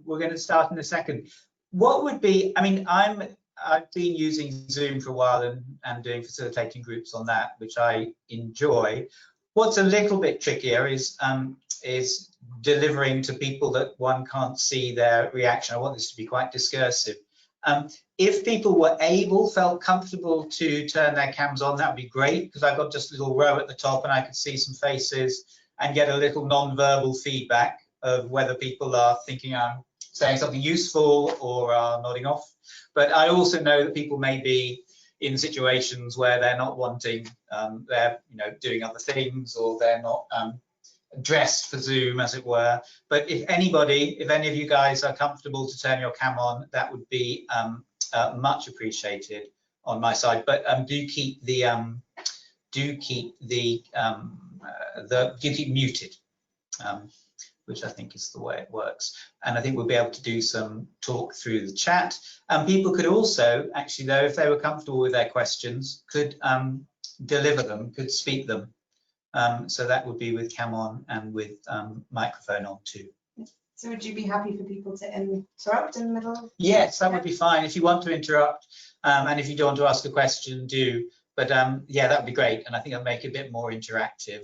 We're going to start in a second. What would be, I mean, I've been using Zoom for a while and doing facilitating groups on that, which I enjoy. What's a little bit trickier is delivering to people that one can't see their reaction. I want this to be quite discursive. If people felt comfortable to turn their cams on, that would be great, because I've got just a little row at the top and I could see some faces and get a little non-verbal feedback of whether people are thinking I'm saying something useful or are nodding off. But I also know that people may be in situations where they're not wanting, they're doing other things, or they're not dressed for Zoom, as it were. But if any of you guys are comfortable to turn your cam on, that would be much appreciated on my side. But do keep muted, which I think is the way it works. And I think we'll be able to do some talk through the chat. And people could also, actually, though, if they were comfortable with their questions, could deliver them, could speak them. So that would be with cam on and with microphone on too. So would you be happy for people to interrupt in the middle? Yes, that would be fine. If you want to interrupt, and if you don't want to ask a question, do. But yeah, that would be great. And I think it'll make it a bit more interactive.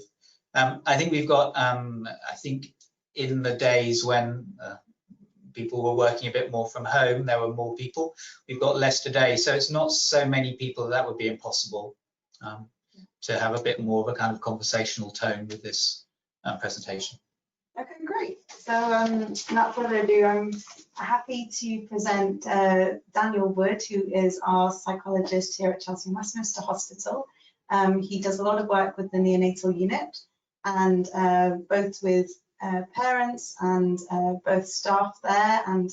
I think we've got, I think in the days when people were working a bit more from home, there were more people. We've got less today. So it's not so many people that would be impossible to have a bit more of a kind of conversational tone with this presentation. Okay, great. So without further ado, I'm happy to present Daniel Wood, who is our psychologist here at Chelsea and Westminster Hospital. He does a lot of work with the neonatal unit, and both with parents and both staff there and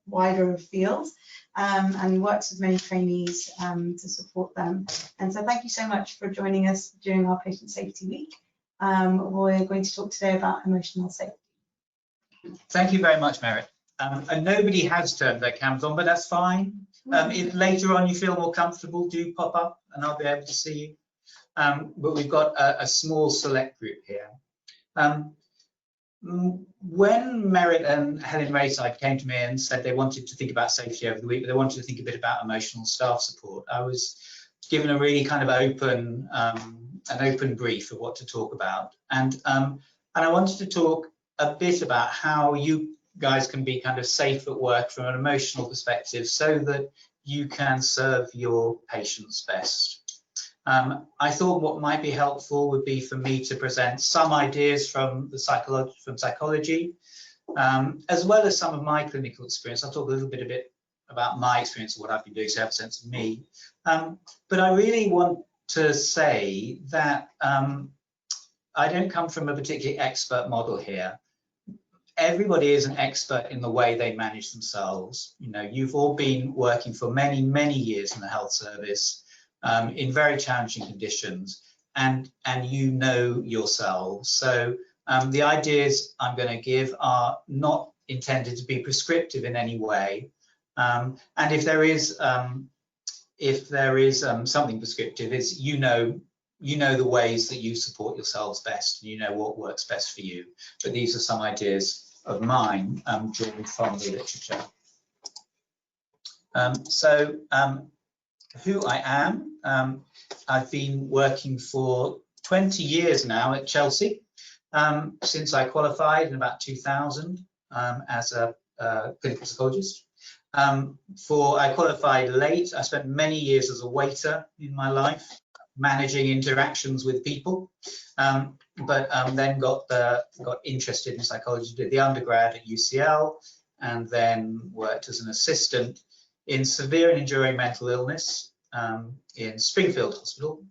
wider fields, and works with many trainees to support them. And so thank you so much for joining us during our Patient Safety Week. We're going to talk today about emotional safety. Thank you very much, Merit. And nobody has turned their cams on, but that's fine. If later on you feel more comfortable, do pop up and I'll be able to see you. But we've got a small select group here. When Merit and Helen Rayside came to me and said they wanted to think about safety over the week, but they wanted to think a bit about emotional staff support, I was given a really kind of open, an open brief of what to talk about. And I wanted to talk a bit about how you guys can be kind of safe at work from an emotional perspective so that you can serve your patients best. I thought what might be helpful would be for me to present some ideas from psychology, as well as some of my clinical experience. I'll talk a little bit about my experience of what I've been doing, so you have a sense of me. But I really want to say that I don't come from a particularly expert model here. Everybody is an expert in the way they manage themselves. You've all been working for many, many years in the health service, in very challenging conditions, and you know yourselves. So the ideas I'm going to give are not intended to be prescriptive in any way, and if there is something prescriptive, is you know the ways that you support yourselves best, and you know what works best for you. But these are some ideas of mine drawn from the literature. Who I am, I've been working for 20 years now at Chelsea, since I qualified in about 2000 as a clinical psychologist. I qualified late. I spent many years as a waiter in my life, managing interactions with people, but then got interested in psychology, did the undergrad at UCL, and then worked as an assistant in severe and enduring mental illness in Springfield Hospital,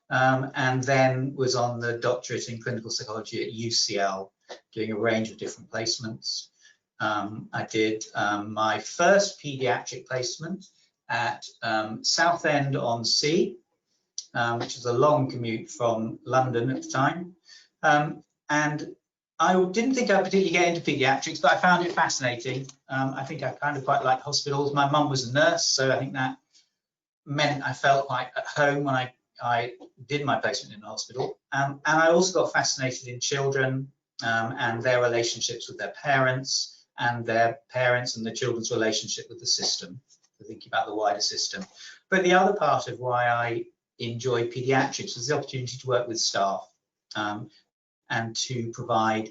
and then was on the doctorate in clinical psychology at UCL, doing a range of different placements. I did my first paediatric placement at Southend-on-Sea, which is a long commute from London at the time. And I didn't think I'd particularly get into paediatrics, but I found it fascinating. I think I kind of quite like hospitals. My mum was a nurse, so I think that meant I felt quite at home when I did my placement in the hospital. And I also got fascinated in children and their relationships with their parents, and their parents and the children's relationship with the system, so thinking about the wider system. But the other part of why I enjoy paediatrics was the opportunity to work with staff and to provide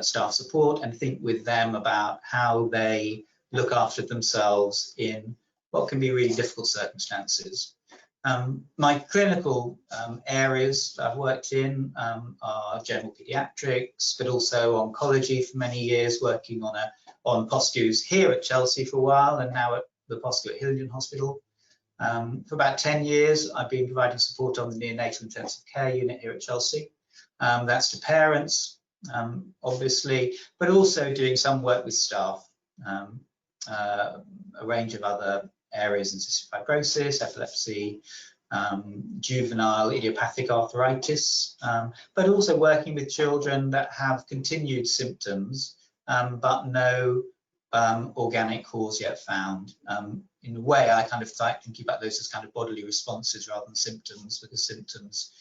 staff support and think with them about how they look after themselves in what can be really difficult circumstances. My clinical areas that I've worked in are general paediatrics, but also oncology for many years, working on POSCUs here at Chelsea for a while, and now at the POSCU at Hillingdon Hospital. For about 10 years, I've been providing support on the neonatal intensive care unit here at Chelsea. That's to parents, obviously, but also doing some work with staff, a range of other areas in cystic fibrosis, epilepsy, juvenile idiopathic arthritis, but also working with children that have continued symptoms, but no organic cause yet found. In a way, I kind of like thinking about those as kind of bodily responses rather than symptoms, because symptoms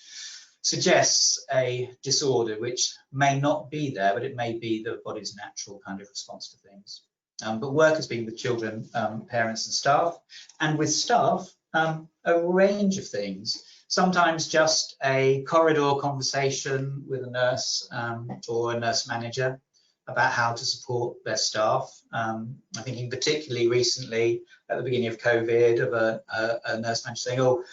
suggests a disorder which may not be there, but it may be the body's natural kind of response to things. But work has been with children, parents and staff, and with staff, a range of things. Sometimes just a corridor conversation with a nurse or a nurse manager about how to support their staff. I'm thinking particularly recently at the beginning of COVID of a nurse manager saying, oh,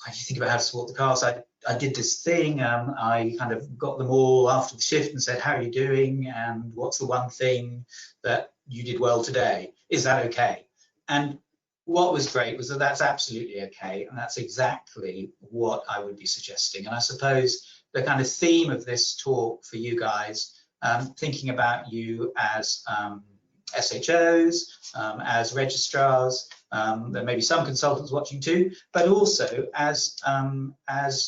how do you think about how to support the cast? I did this thing, I kind of got them all after the shift and said, how are you doing? And what's the one thing that you did well today? Is that okay? And what was great was that that's absolutely okay. And that's exactly what I would be suggesting. And I suppose the kind of theme of this talk for you guys, thinking about you as SHOs, as registrars, there may be some consultants watching too, but also as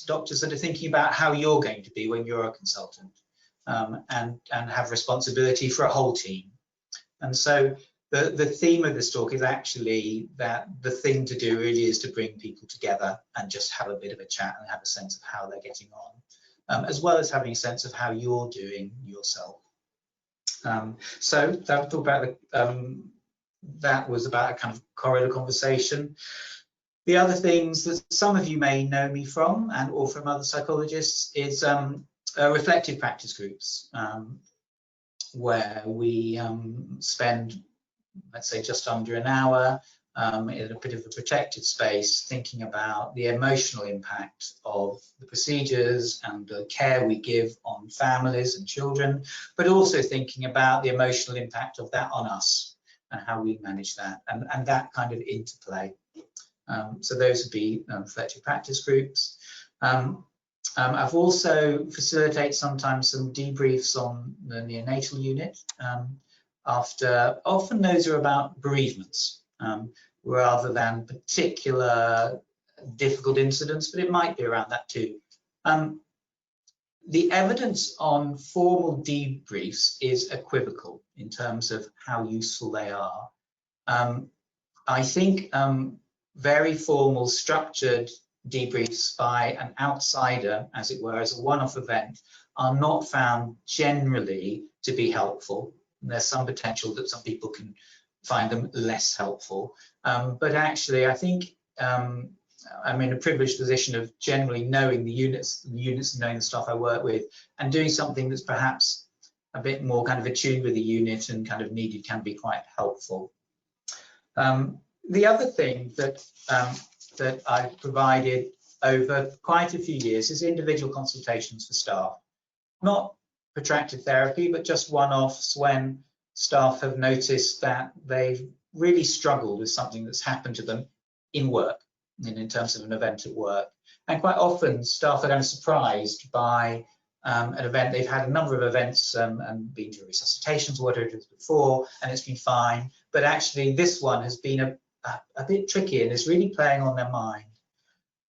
doctors that are thinking about how you're going to be when you're a consultant, and have responsibility for a whole team. And so the theme of this talk is actually that the thing to do really is to bring people together and just have a bit of a chat and have a sense of how they're getting on, as well as having a sense of how you're doing yourself. So that talk about that was about a kind of corridor conversation. The other things that some of you may know me from and or from other psychologists is reflective practice groups, where we spend, let's say, just under an hour in a bit of a protected space, thinking about the emotional impact of the procedures and the care we give on families and children, but also thinking about the emotional impact of that on us and how we manage that, and that kind of interplay. So those would be reflective practice groups. I've also facilitated sometimes some debriefs on the neonatal unit. Often those are about bereavements rather than particular difficult incidents, but it might be around that too. The evidence on formal debriefs is equivocal in terms of how useful they are. I think very formal, structured debriefs by an outsider, as it were, as a one-off event, are not found generally to be helpful. And there's some potential that some people can find them less helpful. But actually, I think I'm in a privileged position of generally knowing the units and knowing the staff I work with, and doing something that's perhaps a bit more kind of attuned with the unit and kind of needed can be quite helpful. The other thing that I've provided over quite a few years is individual consultations for staff. Not protracted therapy, but just one-offs when staff have noticed that they've really struggled with something that's happened to them in work, in terms of an event at work. And quite often staff are kind of surprised by an event. They've had a number of events and been to resuscitations or whatever it was before, and it's been fine. But actually this one has been a bit tricky and is really playing on their mind.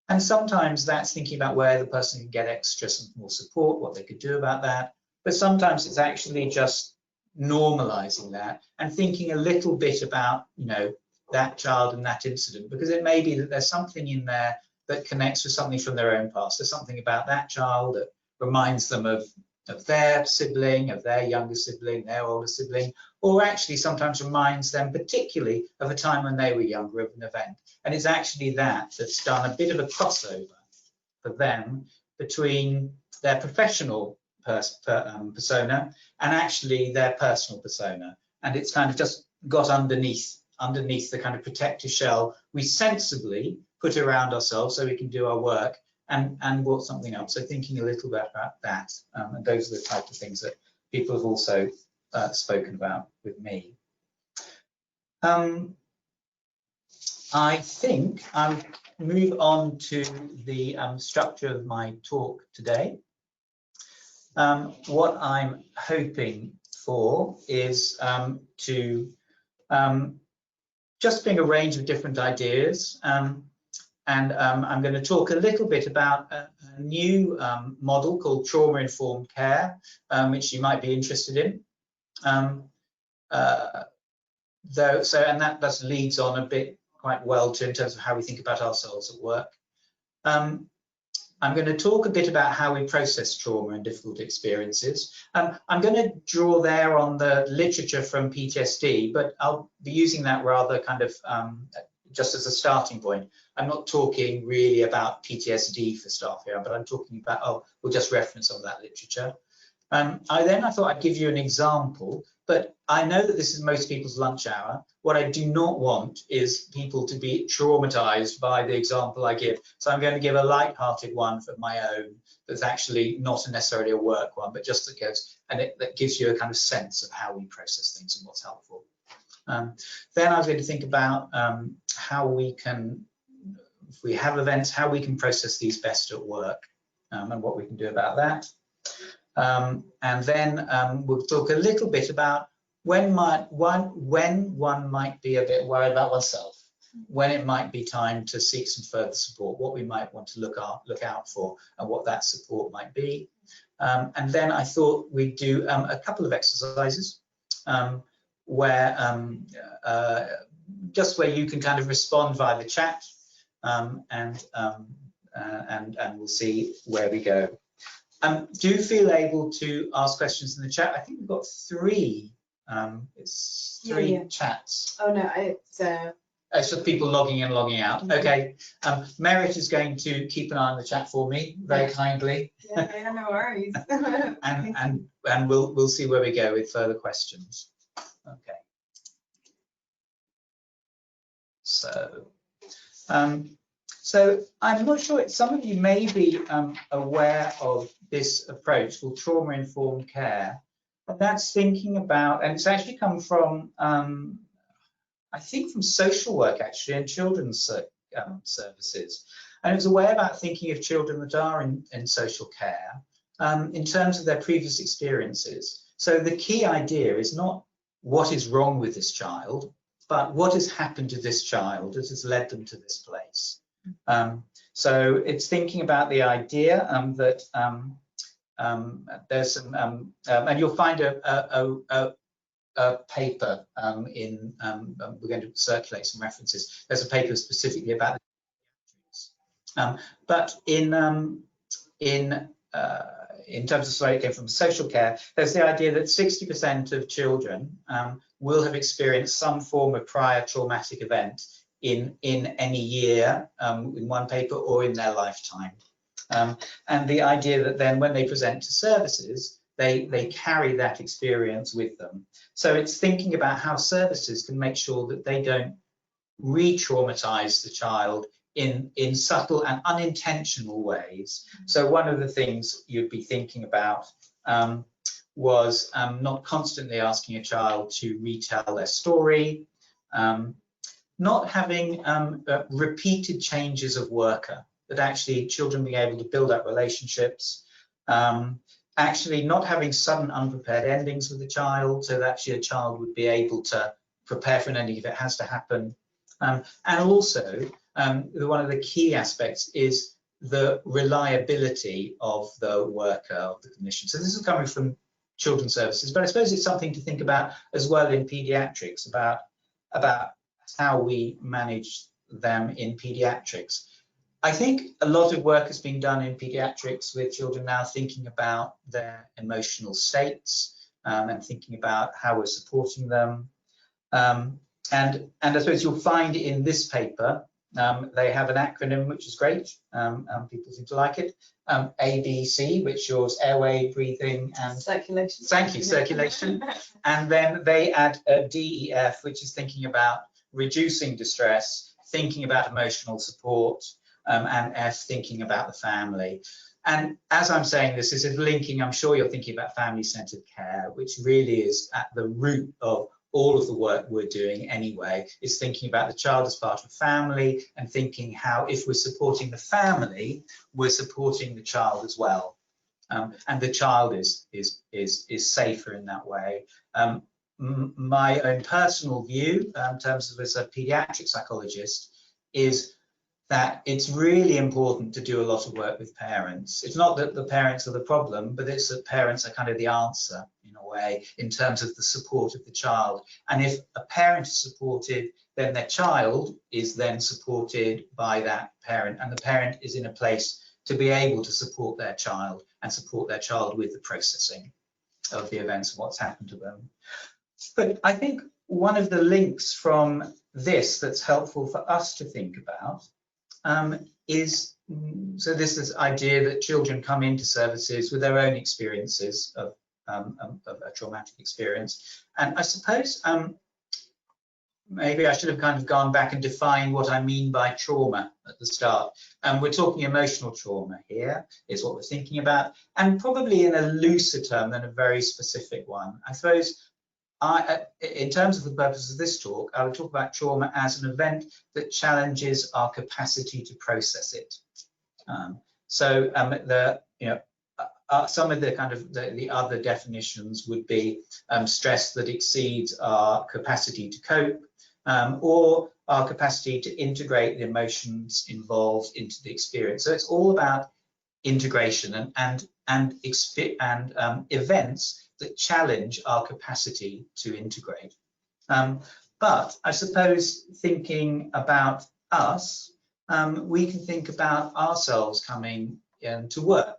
And sometimes that's thinking about where the person can get extra some more support, what they could do about that. But sometimes it's actually just normalizing that and thinking a little bit about, you know, that child and that incident, because it may be that there's something in there that connects with something from their own past. There's something about that child that reminds them of their sibling, of their younger sibling, their older sibling, or actually sometimes reminds them particularly of a time when they were younger, of an event. And it's actually that's done a bit of a crossover for them between their professional persona and actually their personal persona. And it's kind of just got underneath the kind of protective shell we sensibly put around ourselves so we can do our work, and brought something up. So thinking a little bit about that, and those are the type of things that people have also spoken about with me. I think I'll move on to the structure of my talk today. What I'm hoping for is to just bring a range of different ideas, and I'm going to talk a little bit about a new model called trauma-informed care, which you might be interested in. And that leads on a bit quite well to in terms of how we think about ourselves at work. I'm going to talk a bit about how we process trauma and difficult experiences. I'm going to draw there on the literature from PTSD, but I'll be using that rather kind of just as a starting point. I'm not talking really about PTSD for staff here, but I'm talking about, we'll just reference some of that literature. I thought I'd give you an example, but I know that this is most people's lunch hour. What I do not want is people to be traumatized by the example I give. So I'm going to give a light-hearted one for my own that's actually not necessarily a work one, but just that goes, and that gives you a kind of sense of how we process things and what's helpful. Then I was going to think about how we can, if we have events, how we can process these best at work, and what we can do about that. And then we'll talk a little bit about when one might be a bit worried about oneself, when it might be time to seek some further support, what we might want to look out for, and what that support might be. And then I thought we'd do a couple of exercises where just where you can kind of respond via the chat, and we'll see where we go. Do feel able to ask questions in the chat. I think we've got three. It's three chats. Oh no, it's just people logging in, logging out. Mm-hmm. Okay. Merit is going to keep an eye on the chat for me very kindly. Yeah, no worries. and we'll see where we go with further questions. Okay. So I'm not sure, some of you may be aware of this approach called trauma-informed care. And that's thinking about, and it's actually come from, I think from social work actually, and children's services. And it's a way about thinking of children that are in social care in terms of their previous experiences. So the key idea is not what is wrong with this child, but what has happened to this child that has led them to this place. So it's thinking about the idea that there's some, and you'll find a paper we're going to circulate some references. There's a paper specifically about but in terms of, sorry, it came from social care, there's the idea that 60% of children will have experienced some form of prior traumatic event in any year, in one paper, or in their lifetime. And the idea that then when they present to services, they carry that experience with them. So it's thinking about how services can make sure that they don't re-traumatize the child in subtle and unintentional ways. So one of the things you'd be thinking about was not constantly asking a child to retell their story, not having repeated changes of worker, that actually children being able to build up relationships, actually not having sudden unprepared endings with the child, so that actually a child would be able to prepare for an ending if it has to happen. And also, one of the key aspects is the reliability of the worker, of the clinician. So this is coming from children's services, but I suppose it's something to think about as well in pediatrics, about how we manage them in pediatrics. I think a lot of work has been done in pediatrics with children now thinking about their emotional states and thinking about how we're supporting them. And I suppose you'll find in this paper, they have an acronym, which is great. People seem to like it. ABC, which is airway, breathing, and circulation. Thank you, circulation. And then they add a DEF, which is thinking about reducing distress, thinking about emotional support, and F, thinking about the family. And as I'm saying this is linking, I'm sure you're thinking about family-centered care, which really is at the root of all of the work we're doing anyway, is thinking about the child as part of family and thinking how if we're supporting the family, we're supporting the child as well. And the child is safer in that way. My own personal view, in terms of as a pediatric psychologist, is that it's really important to do a lot of work with parents. It's not that the parents are the problem, but it's that parents are kind of the answer in a way in terms of the support of the child. And if a parent is supported, then their child is then supported by that parent, and the parent is in a place to be able to support their child and support their child with the processing of the events and what's happened to them. But I think one of the links from this that's helpful for us to think about is, so this idea that children come into services with their own experiences of a traumatic experience. And I suppose maybe I should have kind of gone back and defined what I mean by trauma at the start. We're talking emotional trauma here is what we're thinking about, and probably in a looser term than a very specific one. I suppose in terms of the purpose of this talk, I would talk about trauma as an event that challenges our capacity to process it. Some of the kind of the other definitions would be stress that exceeds our capacity to cope, or our capacity to integrate the emotions involved into the experience. So it's all about integration and events that challenge our capacity to integrate. But I suppose thinking about us, we can think about ourselves coming to work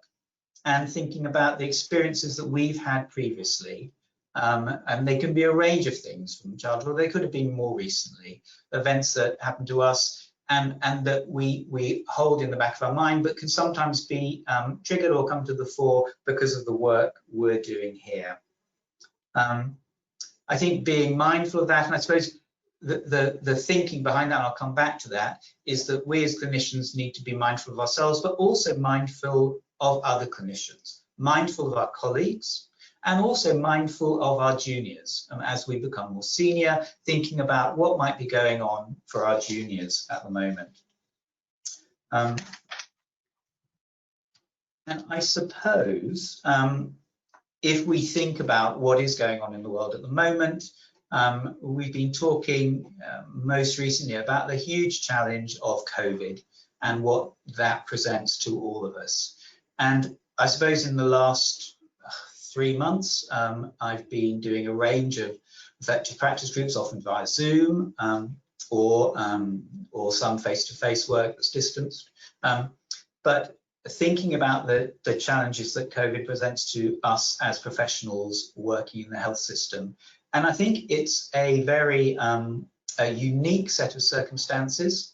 and thinking about the experiences that we've had previously. And they can be a range of things from childhood. They could have been more recently, events that happened to us and that we hold in the back of our mind, but can sometimes be triggered or come to the fore because of the work we're doing here. I think being mindful of that, and I suppose the thinking behind that, and I'll come back to that, is that we as clinicians need to be mindful of ourselves, but also mindful of other clinicians, mindful of our colleagues, and also mindful of our juniors as we become more senior, thinking about what might be going on for our juniors at the moment. And I suppose if we think about what is going on in the world at the moment, we've been talking most recently about the huge challenge of COVID and what that presents to all of us. And I suppose in the last 3 months, I've been doing a range of effective practice groups, often via Zoom, or some face-to-face work that's distanced. But thinking about the challenges that COVID presents to us as professionals working in the health system. And I think it's a very a unique set of circumstances,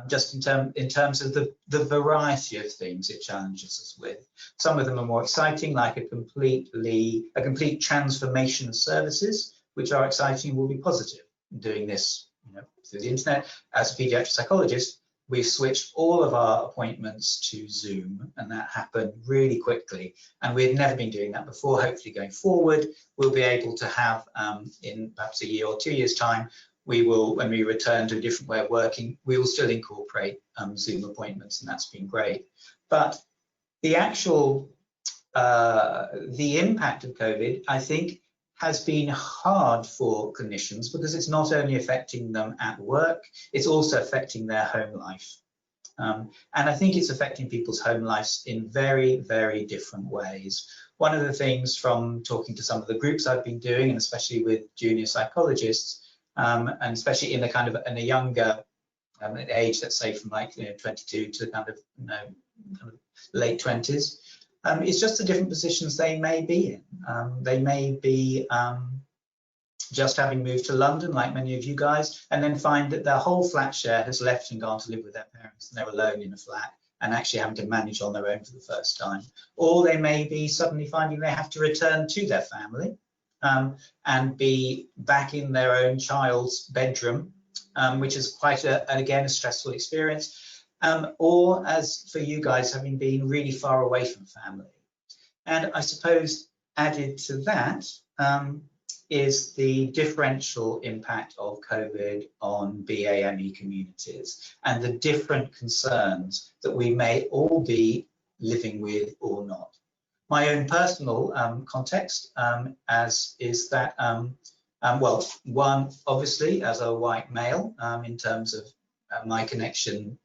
just in terms of the variety of things it challenges us with. Some of them are more exciting, like a complete transformation of services, which are exciting and will be positive. Doing this, through the internet, as a pediatric psychologist, we've switched all of our appointments to Zoom, and that happened really quickly. And we had never been doing that before. Hopefully going forward, we'll be able to have, in perhaps a year or 2 years' time, we will, when we return to a different way of working, we will still incorporate Zoom appointments, and that's been great. But the actual, the impact of COVID, I think, has been hard for clinicians because it's not only affecting them at work, it's also affecting their home life. And I think it's affecting people's home lives in very, very different ways. One of the things from talking to some of the groups I've been doing, and especially with junior psychologists, and especially in a kind of in a younger at age, let's say from like 22 to kind of late 20s. It's just the different positions they may be in. They may be just having moved to London, like many of you guys, and then find that their whole flat share has left and gone to live with their parents, and they're alone in a flat and actually having to manage on their own for the first time. Or they may be suddenly finding they have to return to their family and be back in their own child's bedroom, which is quite, again, a stressful experience. Or as for you guys, having been really far away from family. And I suppose added to that is the differential impact of COVID on BAME communities and the different concerns that we may all be living with or not. My own personal context as is that, well, one, obviously, as a white male, in terms of my connection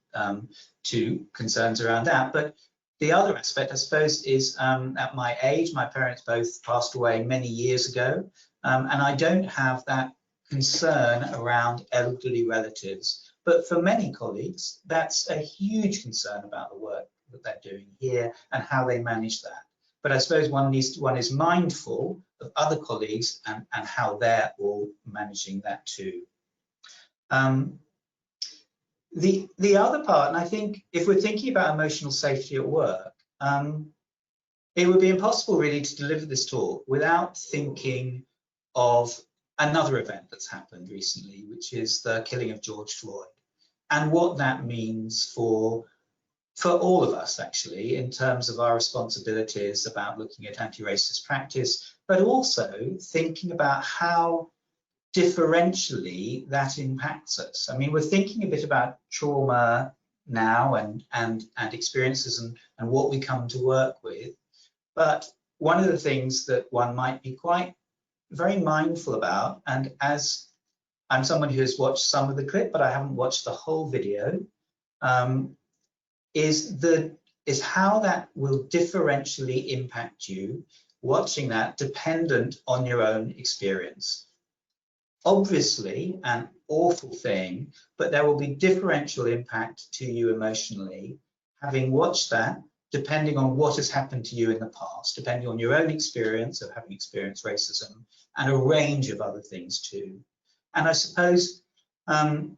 to concerns around that. But the other aspect, I suppose, is at my age, my parents both passed away many years ago, and I don't have that concern around elderly relatives. But for many colleagues, that's a huge concern about the work that they're doing here and how they manage that. But I suppose one is mindful of other colleagues and how they're all managing that too. The other part, and I think if we're thinking about emotional safety at work, it would be impossible really to deliver this talk without thinking of another event that's happened recently, which is the killing of George Floyd, and what that means for all of us, actually, in terms of our responsibilities about looking at anti-racist practice, but also thinking about how differentially that impacts us. I mean, we're thinking a bit about trauma now and experiences and what we come to work with, but one of the things that one might be quite very mindful about, and as I'm someone who has watched some of the clip, but I haven't watched the whole video, is how that will differentially impact you watching that, dependent on your own experience. Obviously an awful thing, but there will be differential impact to you emotionally having watched that, depending on what has happened to you in the past, depending on your own experience of having experienced racism and a range of other things too. And I suppose one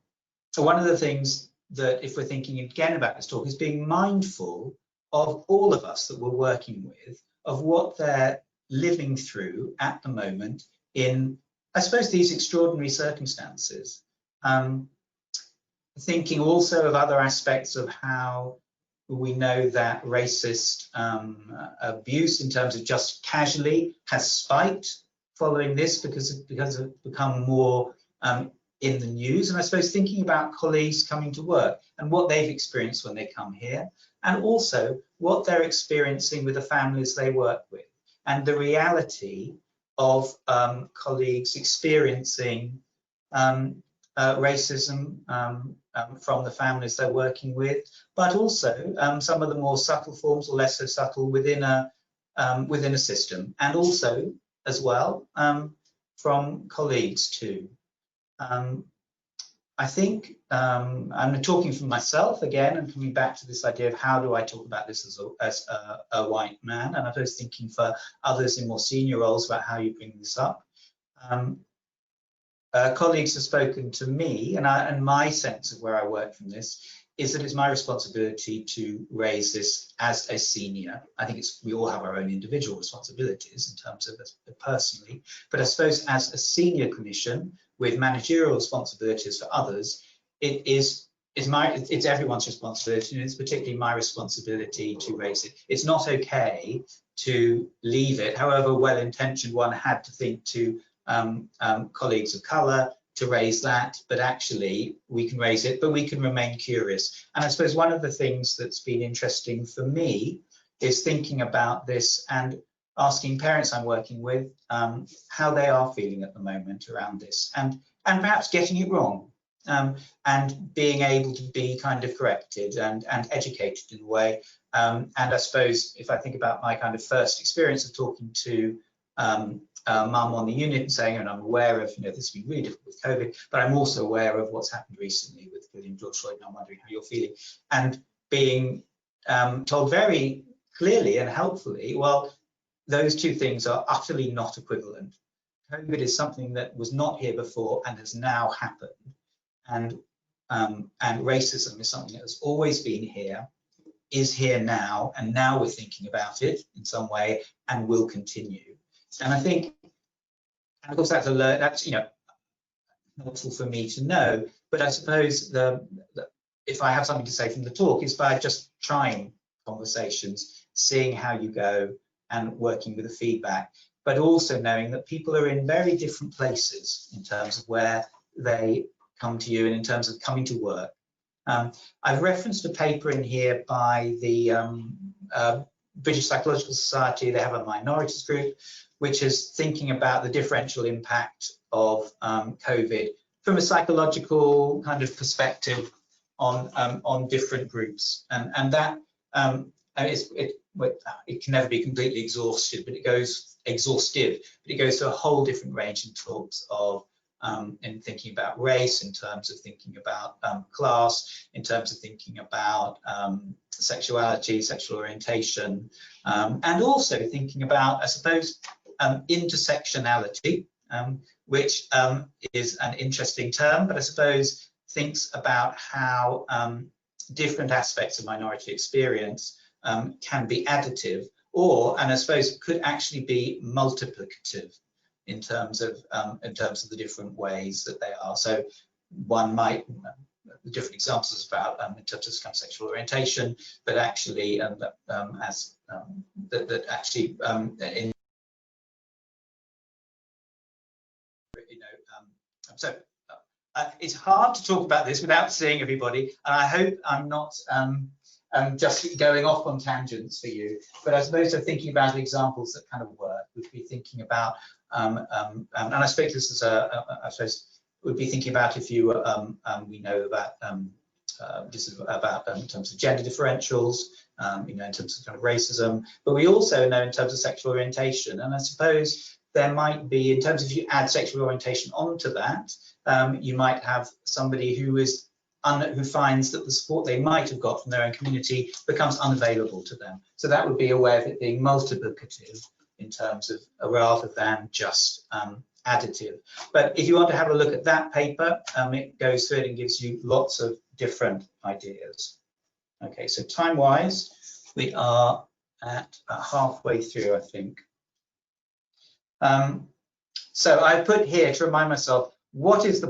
of the things that, if we're thinking again about this talk, is being mindful of all of us that we're working with, of what they're living through at the moment in, I suppose, these extraordinary circumstances. Thinking also of other aspects of how we know that racist abuse in terms of just casually has spiked following this because it's become more in the news. And I suppose thinking about colleagues coming to work and what they've experienced when they come here, and also what they're experiencing with the families they work with, and the reality of colleagues experiencing racism from the families they're working with, but also some of the more subtle forms or less so subtle within a system, and also as well from colleagues too. I think I'm talking for myself again and coming back to this idea of how do I talk about this as a white man, and I was thinking for others in more senior roles about how you bring this up. Colleagues have spoken to me, and my sense of where I work from this is that it's my responsibility to raise this as a senior. I think we all have our own individual responsibilities in terms of personally, but I suppose as a senior clinician with managerial responsibilities for others, it's everyone's responsibility, and it's particularly my responsibility to raise it. It's not okay to leave it, however well-intentioned one had to think to colleagues of colour to raise that, but actually we can raise it, but we can remain curious. And I suppose one of the things that's been interesting for me is thinking about this and asking parents I'm working with how they are feeling at the moment around this, and perhaps getting it wrong, and being able to be kind of corrected and educated in a way. And I suppose if I think about my kind of first experience of talking to mum on the unit and saying, and I'm aware of, this has been really difficult with COVID, but I'm also aware of what's happened recently with William George Floyd, and I'm wondering how you're feeling. And being told very clearly and helpfully, well, those two things are utterly not equivalent. COVID is something that was not here before and has now happened. And racism is something that has always been here, is here now, and now we're thinking about it in some way and will continue. And I think, and of course, that's helpful for me to know. But I suppose if I have something to say from the talk, is by just trying conversations, seeing how you go, and working with the feedback. But also knowing that people are in very different places in terms of where they come to you and in terms of coming to work. I've referenced a paper in here by the British Psychological Society. They have a minorities group, which is thinking about the differential impact of COVID from a psychological kind of perspective on different groups. And that it can never be completely exhaustive, but it goes to a whole different range and talks of in thinking about race, in terms of thinking about class, in terms of thinking about sexuality, sexual orientation, and also thinking about, I suppose, intersectionality, which is an interesting term, but I suppose thinks about how different aspects of minority experience can be additive, and I suppose could actually be multiplicative in terms of the different ways that they are. So one might, the different examples about in terms of kind of sexual orientation, but actually it's hard to talk about this without seeing everybody, and I hope I'm not just going off on tangents for you, but I suppose they're thinking about examples that kind of work. We'd be thinking about, and I suppose this is I suppose would be thinking about if you we know about this is about in terms of gender differentials, in terms of kind of racism, but we also know in terms of sexual orientation, and I suppose there might be, in terms of if you add sexual orientation onto that, you might have somebody who finds that the support they might have got from their own community becomes unavailable to them. So that would be a way of it being multiplicative in terms of, rather than just additive. But if you want to have a look at that paper, it goes through it and gives you lots of different ideas. Okay, so time-wise, we are at about halfway through, I think. So I put here to remind myself, what is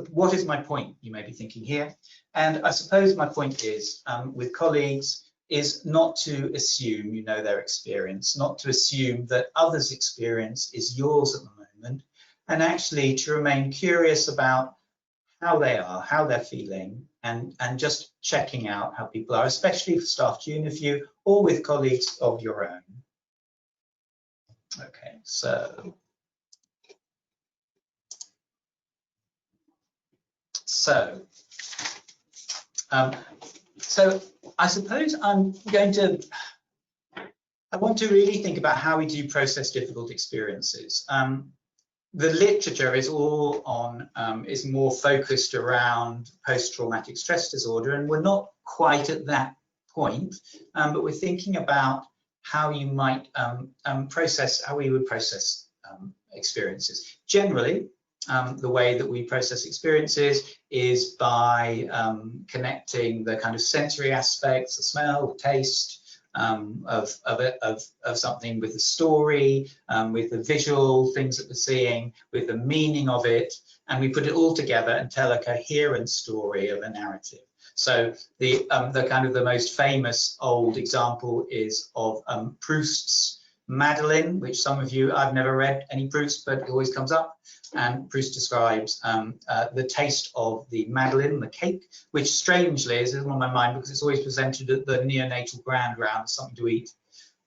my point, you may be thinking here. And I suppose my point is, with colleagues, is not to assume you know their experience, not to assume that others' experience is yours at the moment, and actually to remain curious about how they are, how they're feeling, and just checking out how people are, especially for staff to interview or with colleagues of your own. Okay, so I suppose I want to really think about how we do process difficult experiences. The literature is all on, is more focused around post-traumatic stress disorder, and we're not quite at that point, but we're thinking about how you might how we would process experiences. Generally, the way that we process experiences is by connecting the kind of sensory aspects, the smell, the taste of something with the story, with the visual things that we're seeing, with the meaning of it, and we put it all together and tell a coherent story of a narrative. So the kind of the most famous old example is of Proust's Madeleine, which some of you, I've never read any Proust, but it always comes up. And Proust describes the taste of the Madeleine, the cake, which strangely is on my mind because it's always presented at the neonatal grand round as something to eat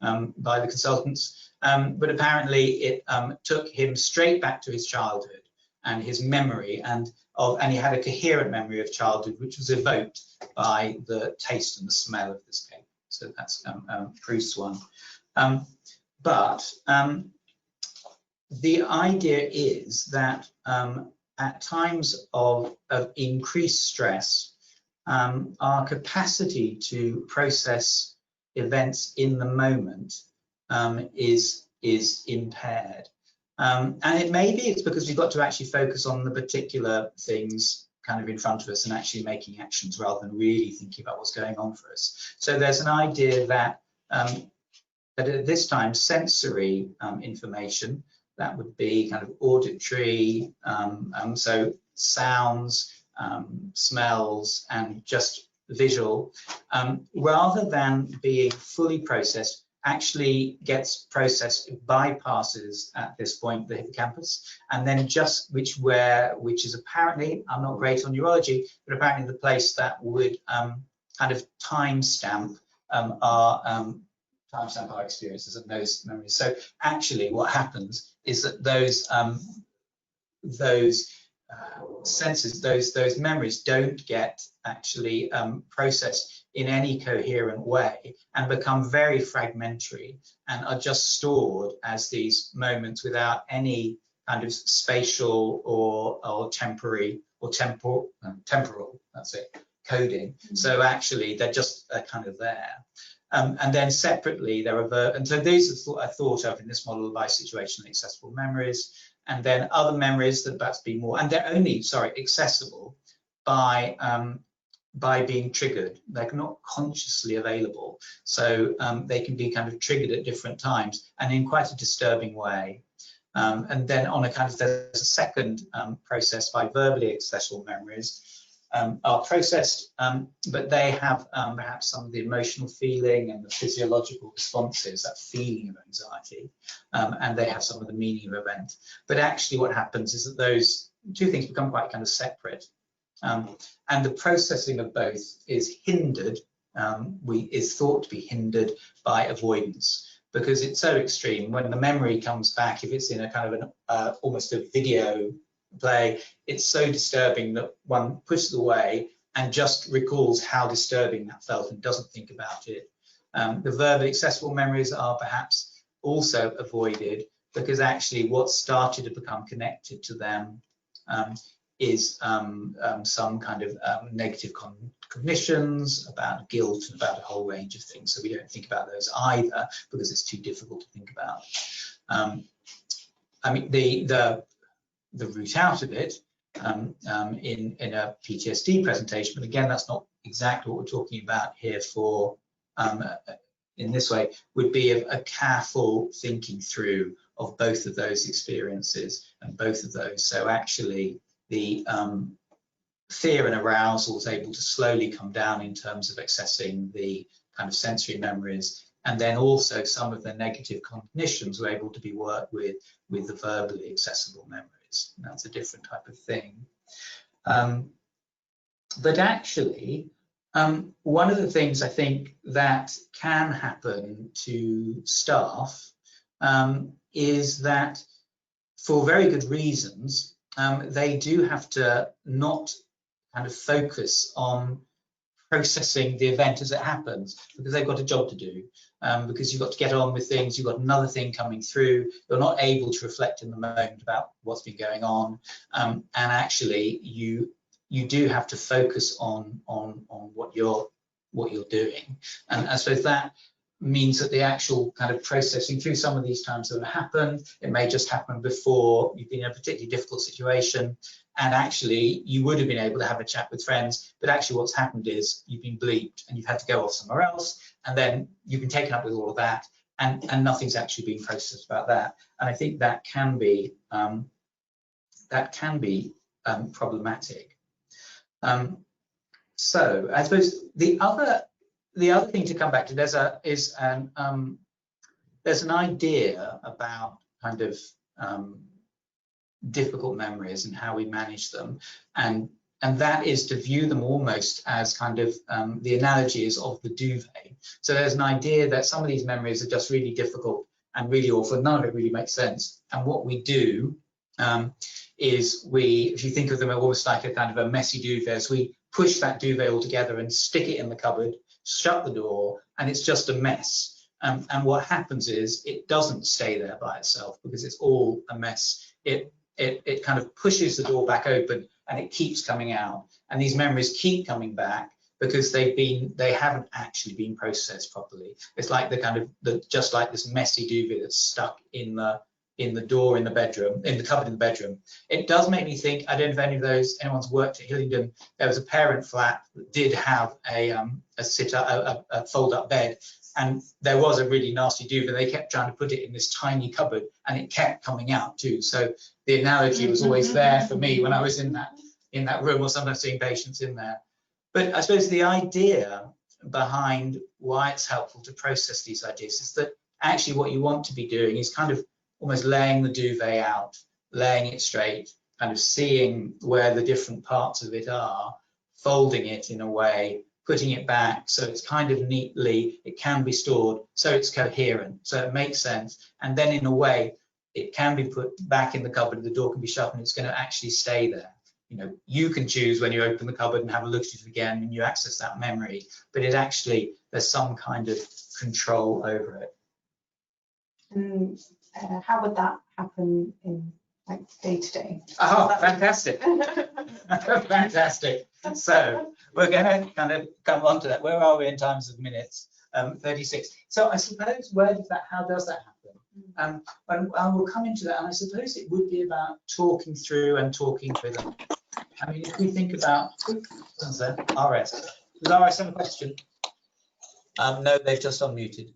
by the consultants. But apparently it took him straight back to his childhood and his memory, and he had a coherent memory of childhood, which was evoked by the taste and the smell of this cake. So that's Proust's one. But the idea is that at times of increased stress, our capacity to process events in the moment is impaired. And it may be it's because we've got to actually focus on the particular things kind of in front of us and actually making actions rather than really thinking about what's going on for us. So there's an idea that that at this time sensory information, that would be kind of auditory, so sounds, smells, and just visual, rather than being fully processed, actually gets processed, bypasses at this point the hippocampus, and then just which is apparently, I'm not great on neurology, but apparently the place that would kind of timestamp our experiences and those memories. So actually, what happens is that those senses, those memories, don't get actually processed in any coherent way and become very fragmentary and are just stored as these moments without any kind of spatial or temporary or temporal, that's it, coding. So actually, they're just kind of there. And then separately, there are and so these are thought of in this model by situationally accessible memories, and then other memories that perhaps be more, and they're only, accessible by being triggered. They're not consciously available, so they can be kind of triggered at different times and in quite a disturbing way. And then on a kind of, there's a second process by verbally accessible memories. Are processed, but they have perhaps some of the emotional feeling and the physiological responses, that feeling of anxiety, and they have some of the meaning of event. But actually what happens is that those two things become quite kind of separate. And the processing of both is hindered, is thought to be hindered by avoidance, because it's so extreme. When the memory comes back, if it's in a kind of an almost a video play, it's so disturbing that one pushes it away and just recalls how disturbing that felt and doesn't think about it. The verbally accessible memories are perhaps also avoided because actually what started to become connected to them is some kind of negative cognitions about guilt and about a whole range of things. So we don't think about those either because it's too difficult to think about. I mean, the route out of it in a PTSD presentation, but again, that's not exactly what we're talking about here for in this way, would be a careful thinking through of both of those experiences and both of those. So actually the fear and arousal is able to slowly come down in terms of accessing the kind of sensory memories, and then also some of the negative cognitions were able to be worked with the verbally accessible memories. That's a different type of thing. But actually, one of the things I think that can happen to staff is that for very good reasons, they do have to not kind of focus on processing the event as it happens, because they've got a job to do, because you've got to get on with things, you've got another thing coming through, you're not able to reflect in the moment about what's been going on, and actually you do have to focus on what you're doing. And I suppose that means that the actual kind of processing through some of these times that have happened, it may just happen before you've been in a particularly difficult situation, and actually you would have been able to have a chat with friends, but actually what's happened is you've been bleeped and you've had to go off somewhere else, and then you've been taken up with all of that, and nothing's actually been processed about that. And I think that can be problematic. So I suppose the other thing to come back to, there's an idea about kind of difficult memories and how we manage them, and that is to view them almost as kind of the analogy is of the duvet. So there's an idea that some of these memories are just really difficult and really awful, none of it really makes sense, and what we do is if you think of them almost like a kind of a messy duvet, so we push that duvet all together and stick it in the cupboard, shut the door, and it's just a mess. And what happens is it doesn't stay there by itself because it's all a mess. It kind of pushes the door back open and it keeps coming out. And these memories keep coming back because they haven't actually been processed properly. It's like just like this messy duvet that's stuck in the door in the bedroom, in the cupboard in the bedroom. It does make me think, I don't know if anyone's worked at Hillingdon, there was a parent flat that did have a fold-up bed, and there was a really nasty duvet. They kept trying to put it in this tiny cupboard and it kept coming out too. So the analogy was always there for me when I was in that room, or sometimes seeing patients in there. But I suppose the idea behind why it's helpful to process these ideas is that actually what you want to be doing is kind of almost laying the duvet out, laying it straight, kind of seeing where the different parts of it are, folding it in a way, putting it back so it's kind of neatly, it can be stored, so it's coherent, so it makes sense. And then in a way, it can be put back in the cupboard, the door can be shut, and it's going to actually stay there. You know, you can choose when you open the cupboard and have a look at it again and you access that memory, but there's some kind of control over it. And how would that happen in like day to day? Oh, fantastic. Fantastic. So we're going to kind of come on to that. Where are we in terms of minutes? 36. So I suppose how does that happen? And we'll come into that, and I suppose it would be about talking through and talking with them. I mean, if we think about RS. Does RS have a question? No, they've just unmuted.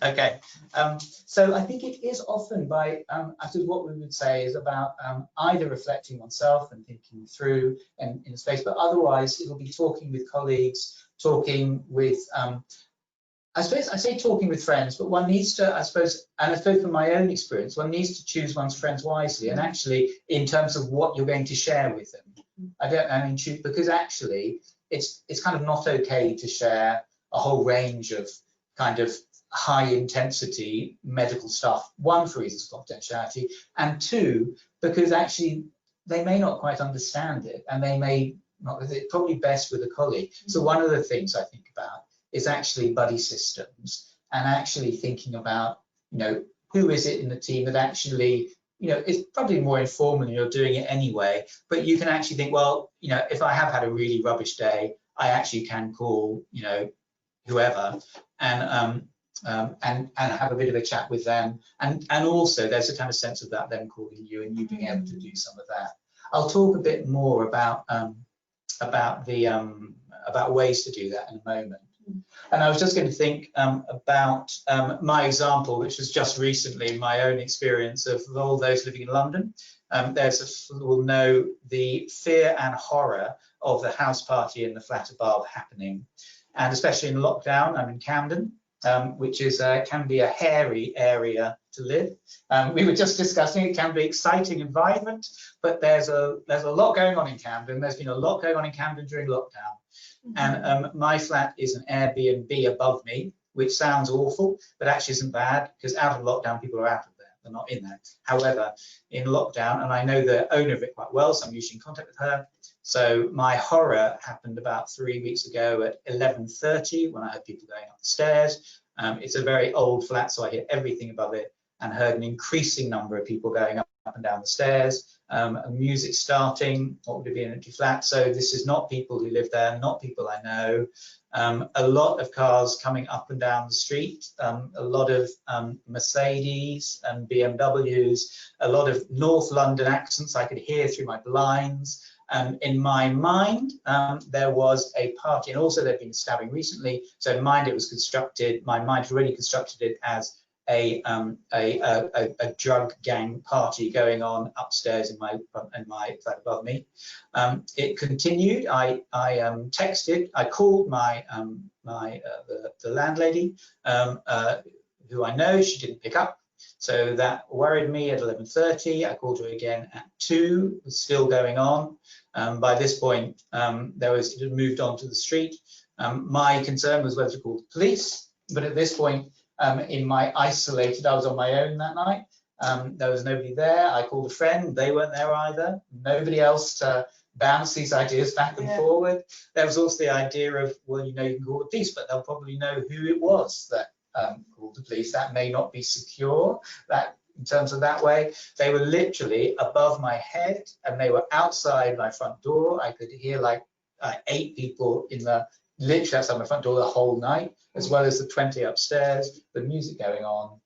Okay. So I think it is often I suppose what we would say is about either reflecting oneself and thinking through in a space, but otherwise it'll be talking with colleagues, talking with, I suppose I say talking with friends, but one needs to, I suppose from my own experience, one needs to choose one's friends wisely, and actually in terms of what you're going to share with them. Because actually it's kind of not okay to share a whole range of kind of high intensity medical stuff. One, for reasons of confidentiality, and two, because actually they may not quite understand it, and they may not, it's probably best with a colleague. So one of the things I think about is actually buddy systems, and actually thinking about, you know, who is it in the team that actually, you know, it's probably more informal and you're doing it anyway, but you can actually think, well, you know, if I have had a really rubbish day, I actually can call, you know, whoever, and have a bit of a chat with them, and also there's a kind of sense of that them calling you and you being able to do some of that. I'll talk a bit more about ways to do that in a moment. And I was just going to think about my example, which was just recently my own experience of all those living in London. Will know the fear and horror of the house party in the flat above happening, and especially in lockdown. I'm in Camden, which is can be a hairy area to live. We were just discussing it can be exciting and vibrant, but there's a lot going on in Camden. There's been a lot going on in Camden during lockdown. And my flat is an Airbnb above me, which sounds awful, but actually isn't bad, because out of lockdown, people are out of there. They're not in there. However, in lockdown, and I know the owner of it quite well, so I'm usually in contact with her. So my horror happened about 3 weeks ago at 11:30 when I heard people going up the stairs. It's a very old flat, so I hear everything above it, and heard an increasing number of people going up and down the stairs. Music starting, what would it be, an empty flat? So this is not people who live there, not people I know. A lot of cars coming up and down the street, a lot of Mercedes and BMWs, a lot of North London accents I could hear through my blinds. In my mind, there was a party, and also there'd been stabbing recently. So in mind, it was constructed. My mind had already constructed it as a drug gang party going on upstairs in my flat above me. It continued. I texted. I called the landlady, who I know. She didn't pick up. So that worried me at 11:30. I called her again at 2. It was still going on. By this point, it had moved on to the street. My concern was whether to call the police, but at this point, in my isolated, I was on my own that night. There was nobody there. I called a friend. They weren't there either. Nobody else to bounce these ideas back and forward. There was also the idea of, well, you know, you can call the police, but they'll probably know who it was that called the police. That may not be secure. That in terms of that way, they were literally above my head and they were outside my front door. I could hear like 8 people literally outside my front door the whole night, as well as the 20 upstairs, the music going on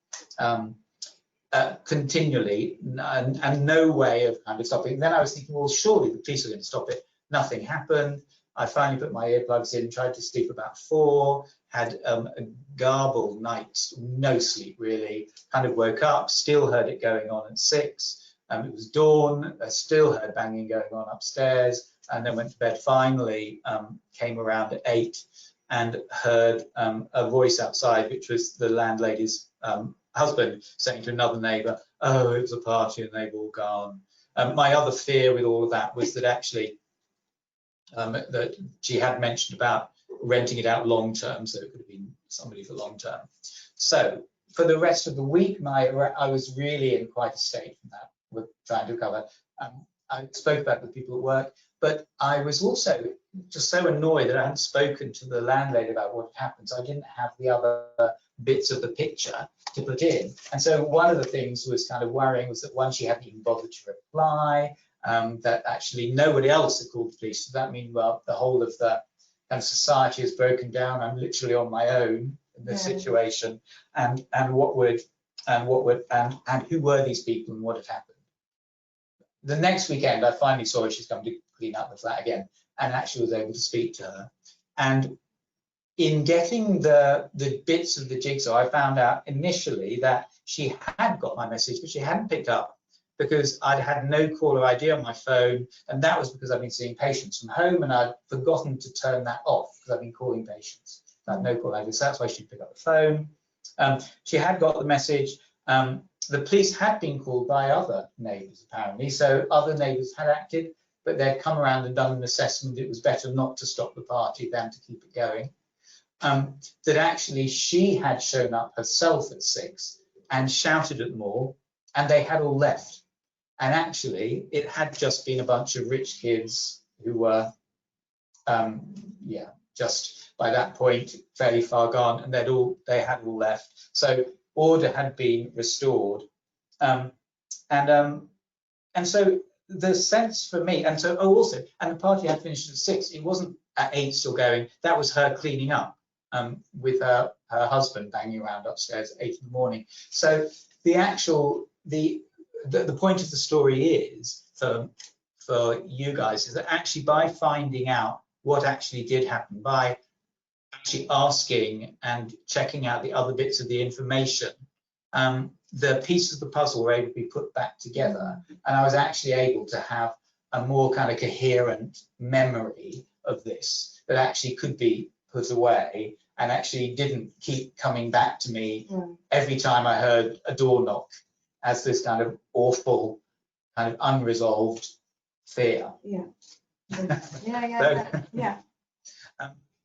continually, and no way of kind of stopping. And then I was thinking, well, surely the police are going to stop it. Nothing happened. I finally put my earplugs in, tried to sleep about 4, had a garbled night, no sleep really, kind of woke up, still heard it going on at 6. It was dawn, I still heard banging going on upstairs, and then went to bed. Finally came around at 8 and heard a voice outside, which was the landlady's husband saying to another neighbour, oh, it was a party and they've all gone. My other fear with all of that was that actually that she had mentioned about renting it out long term, so it could have been somebody for long term. So for the rest of the week, I was really in quite a state from that, with trying to recover. I spoke about it with people at work, but I was also just so annoyed that I hadn't spoken to the landlady about what had happened, so I didn't have the other bits of the picture to put in. And so one of the things was kind of worrying was that one, she hadn't even bothered to reply, that actually nobody else had called the police. So that means, well, the whole of the kind of society has broken down. I'm literally on my own in this situation, and who were these people and what had happened. The next weekend, I finally saw her. She's come to clean up the flat again, and actually was able to speak to her. And in getting the bits of the jigsaw, I found out initially that she had got my message, but she hadn't picked up because I'd had no caller ID on my phone, and that was because I've been seeing patients from home, and I'd forgotten to turn that off because I've been calling patients. I had no caller ID, so that's why she'd pick up the phone. She had got the message. The police had been called by other neighbours, apparently, so other neighbours had acted, but they'd come around and done an assessment. It was better not to stop the party than to keep it going. That actually she had shown up herself at 6 and shouted at them all, and they had all left. And actually, it had just been a bunch of rich kids who were, just by that point fairly far gone, and they had all left. So order had been restored, and so the sense for me, and so and the party had finished at 6. It wasn't at 8 still going. That was her cleaning up with her husband banging around upstairs at 8 in the morning. So the point of the story is for you guys is that actually by finding out what actually did happen, by actually asking and checking out the other bits of the information, the pieces of the puzzle were able to be put back together, and I was actually able to have a more kind of coherent memory of this that actually could be put away and actually didn't keep coming back to me every time I heard a door knock as this kind of awful, kind of unresolved fear.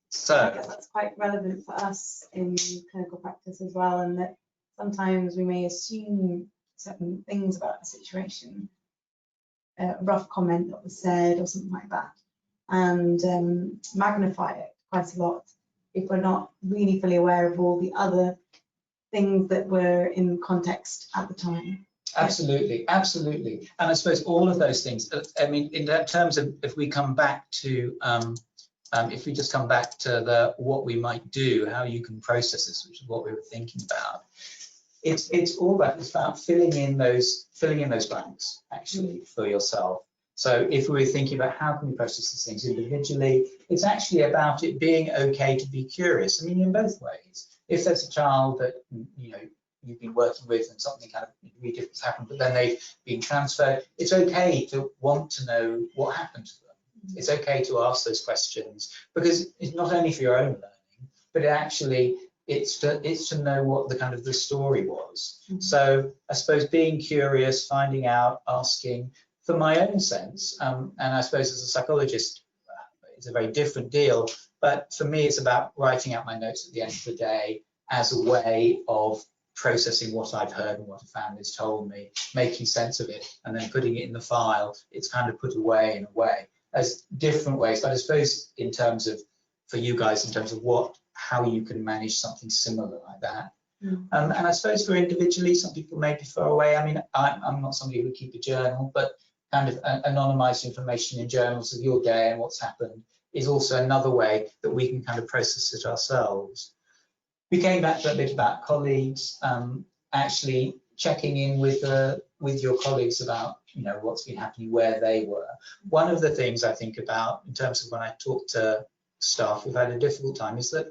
So I guess that's quite relevant for us in clinical practice as well, and that sometimes we may assume certain things about a situation, a rough comment that was said or something like that, and magnify it quite a lot if we're not really fully aware of all the other things that were in context at the time. Absolutely, absolutely. And I suppose all of those things, I mean, in terms of if we come back to, if we just come back to what we might do, how you can process this, which is what we were thinking about. It's all about, it's about filling in those blanks actually for yourself. So if we were thinking about how can we process these things individually, it's actually about it being okay to be curious. I mean, in both ways. If there's a child that you've been working with and something kind of really different has happened, but then they've been transferred, it's okay to want to know what happened to them. It's okay to ask those questions, because it's not only for your own learning, but it's to know what the kind of the story was. So I suppose being curious, finding out, asking, for my own sense, and I suppose as a psychologist, it's a very different deal, but for me, it's about writing out my notes at the end of the day as a way of processing what I've heard and what a family's told me, making sense of it, and then putting it in the file. It's kind of put away in a way. as different ways, but I suppose in terms of, for you guys, in terms of how you can manage something similar like that. And I suppose for individually, some people may prefer a way. I mean, I'm not somebody who would keep a journal, but kind of anonymized information in journals of your day and what's happened is also another way that we can kind of process it ourselves. We came back to a bit about colleagues, actually checking in with your colleagues about, you know, what's been happening, where they were. One of the things I think about in terms of when I talk to staff who've had a difficult time is that,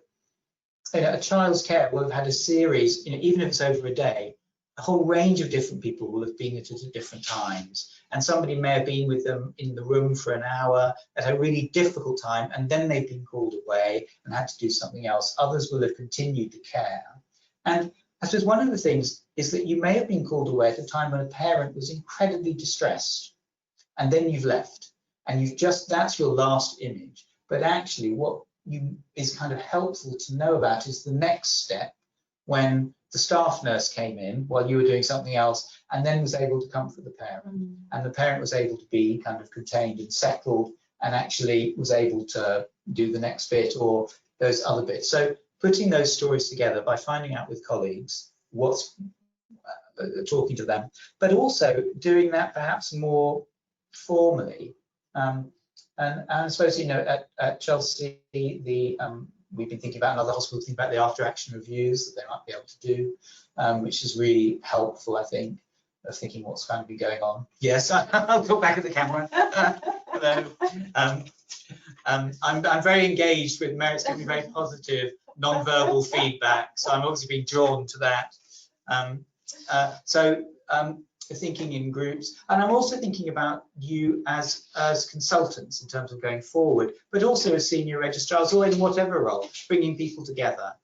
you know, a child's care will have had a series, you know, even if it's over a day, a whole range of different people will have been at it at different times. And somebody may have been with them in the room for an hour at a really difficult time, and then they've been called away and had to do something else. Others will have continued to care. And I suppose one of the things is that you may have been called away at a time when a parent was incredibly distressed, and then you've left, and that's your last image. But actually what is kind of helpful to know about is the next step, when the staff nurse came in while you were doing something else and then was able to comfort the parent, and the parent was able to be kind of contained and settled and actually was able to do the next bit or those other bits. So putting those stories together by finding out with colleagues what's talking to them, but also doing that perhaps more formally. And I suppose, you know, at Chelsea, we've been thinking about, another hospital thinking about the after action reviews that they might be able to do, which is really helpful, I think, of thinking what's going to be going on. Yes, I'll look back at the camera. I'm very engaged with Merit's giving me very positive non-verbal feedback, so I'm obviously being drawn to that. Thinking in groups, and I'm also thinking about you as consultants in terms of going forward, but also as senior registrars or in whatever role, bringing people together.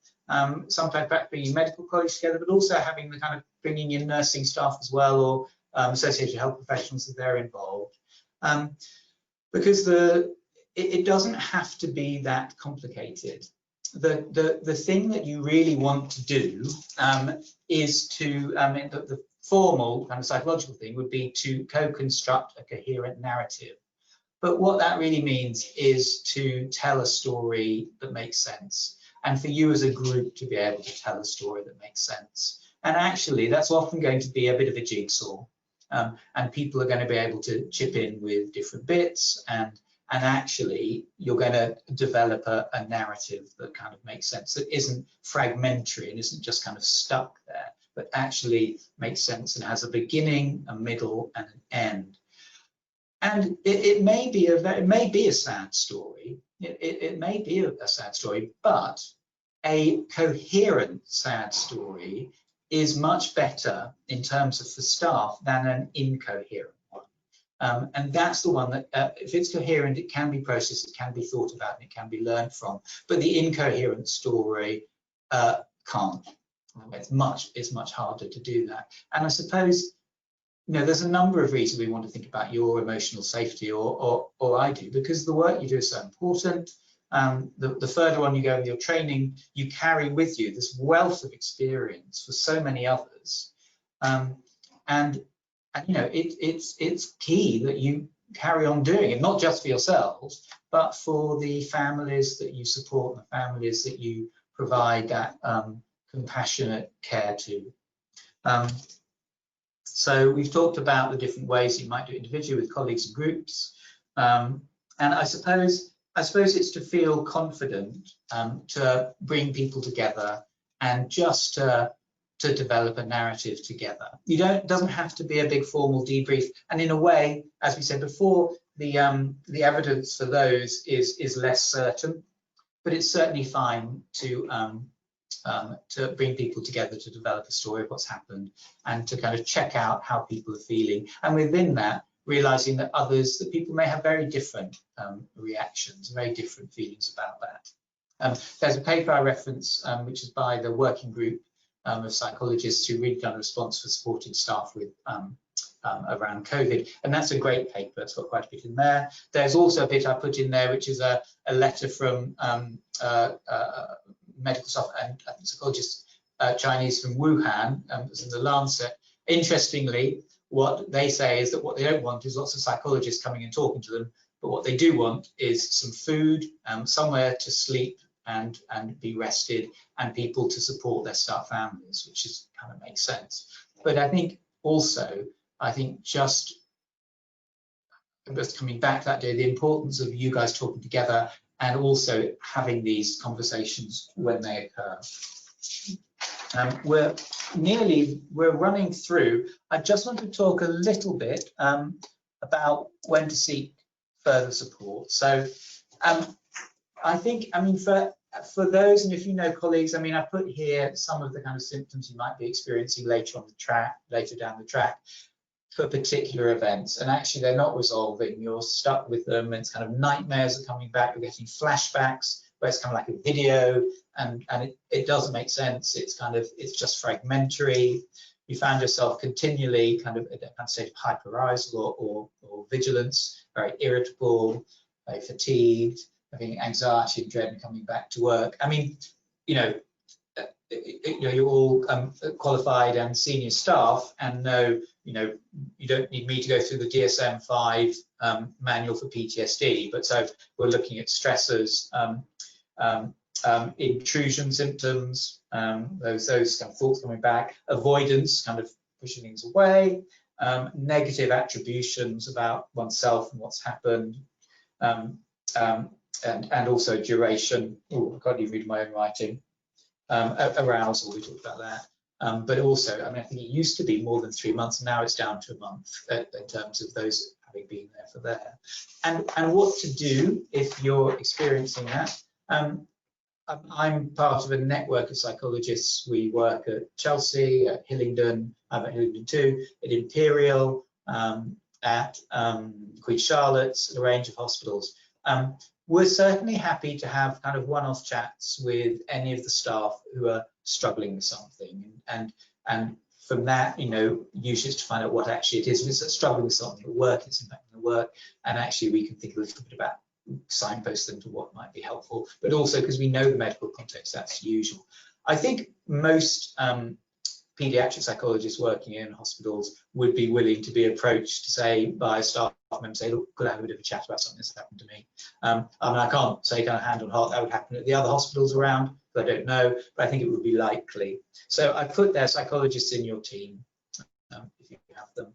Sometimes perhaps bringing medical colleagues together, but also having the kind of bringing in nursing staff as well, or associated health professionals if they're involved, because it doesn't have to be that complicated. The thing that you really want to do is to the formal kind of psychological thing would be to co-construct a coherent narrative. But what that really means is to tell a story that makes sense, and for you as a group to be able to tell a story that makes sense. And actually that's often going to be a bit of a jigsaw, and people are going to be able to chip in with different bits, and actually you're going to develop a narrative that kind of makes sense, that isn't fragmentary and isn't just kind of stuck there, but actually makes sense and has a beginning, a middle, and an end. And it may be a sad story. It may be a sad story, but a coherent sad story is much better in terms of for staff than an incoherent one. And that's the one that, if it's coherent, it can be processed, it can be thought about, and it can be learned from. But the incoherent story can't. It's much harder to do that. And I suppose, you know, there's a number of reasons we want to think about your emotional safety, or I do, because the work you do is so important. The further on you go with your training, you carry with you this wealth of experience for so many others, and you know, it's key that you carry on doing it, not just for yourselves, but for the families that you support and the families that you provide that compassionate care to. So we've talked about the different ways you might do it individually, with colleagues and groups, and I suppose it's to feel confident to bring people together and just to develop a narrative together. It doesn't have to be a big formal debrief, and in a way, as we said before, the evidence for those is less certain, but it's certainly fine to bring people together to develop a story of what's happened and to kind of check out how people are feeling, and within that realizing that people may have very different reactions, very different feelings about that. There's a paper I reference which is by the working group of psychologists who really done a response for supporting staff with around COVID, and that's a great paper. It's got quite a bit in there. There's also a bit I put in there which is a letter from medical staff and psychologists, Chinese from Wuhan, it's in the Lancet. Interestingly, what they say is that what they don't want is lots of psychologists coming and talking to them. but what they do want is some food, somewhere to sleep and be rested, and people to support their staff families, which is kind of makes sense. But I think also, just coming back that day, the importance of you guys talking together and also having these conversations when they occur. We're running through. I just want to talk a little bit about when to seek further support. So I think, for those, and if you know colleagues, I put here some of the kind of symptoms you might be experiencing later down the track for particular events, and actually they're not resolving. You're stuck with them, and it's kind of nightmares are coming back. You're getting flashbacks where it's kind of like a video, and it doesn't make sense. It's just fragmentary. You found yourself continually kind of at that kind of state of hyperarousal or vigilance, very irritable, very fatigued, having anxiety and dread and coming back to work. You're all qualified and senior staff, and know, you don't need me to go through the DSM-5 manual for PTSD, but so we're looking at stressors, intrusion symptoms, those kind of thoughts coming back, avoidance, kind of pushing things away, negative attributions about oneself and what's happened, and also duration. Oh, I can't even read my own writing. Arousal, we talked about that. But also, I think it used to be more than 3 months. Now it's down to a month in terms of those having been there for there. And what to do if you're experiencing that. I'm part of a network of psychologists. We work at Chelsea, at Hillingdon, I'm at Hillingdon too, at Imperial, at Queen Charlotte's, a range of hospitals. We're certainly happy to have kind of one-off chats with any of the staff who are struggling with something, and from that, usually it's to find out what actually it is. If it's struggling with something at work, it's impacting the work, and actually we can think a little bit about signpost them to what might be helpful, but also because we know the medical context, that's usual. I think most pediatric psychologists working in hospitals would be willing to be approached, say, by a staff member, say, look, could I have a bit of a chat about something that's happened to me? I can't say kind of hand on heart that would happen at the other hospitals around, but I don't know, but I think it would be likely. So I put their psychologists in your team, if you have them,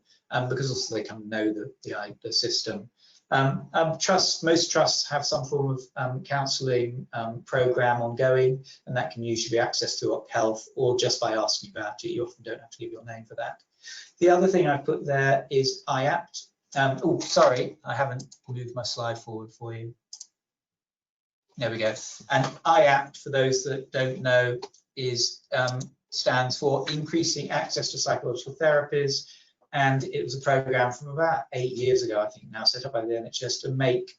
because also they kind of know the system. Most trusts have some form of counselling programme ongoing, and that can usually be accessed through Op Health or just by asking about it. You often don't have to give your name for that. The other thing I put there is IAPT. Oh, sorry, I haven't moved my slide forward for you. There we go. And IAPT, for those that don't know, stands for Increasing Access to Psychological Therapies. And it was a programme from about 8 years ago, I think, now set up by the NHS to make